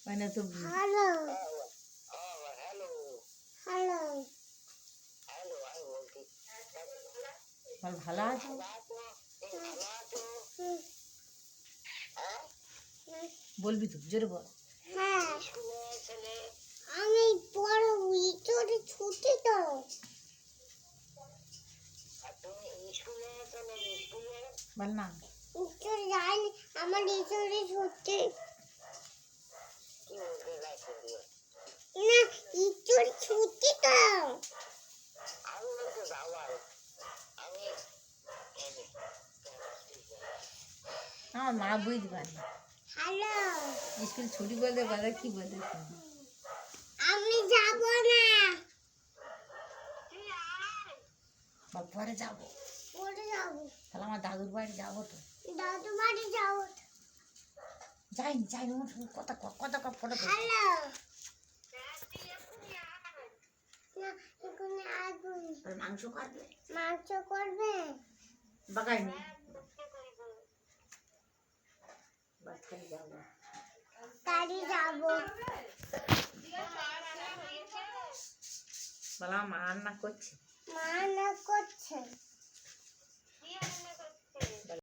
মানে তো hello hello ভালো আছো? বলবি তো, জোরে বল। হ্যাঁ আমি বড় ইঁচড়ে ছুটি তো বল না। ইঁচড় যায়নি আমার ইঁচড়ে ছুটি না ইঁচড় ছুটি তো আমার মা বুঝতে পারে। হ্যালো স্কুল ছুটি বলতে বলে কি বলতে আমি যাব না পরে যাবো। পরে যাবো তাহলে আমার দাদুর বাড়ি যাবো তো। দাদু বাড়ি যাবো যাইনি ওর সঙ্গে কথা ফটো হ্যালো না এখানে আগুন মাংস কাটবে, মাংস করবে বাগাইনি যাবো। তাড়ি যাবো বলা মা রান্না করছে, মা না করছে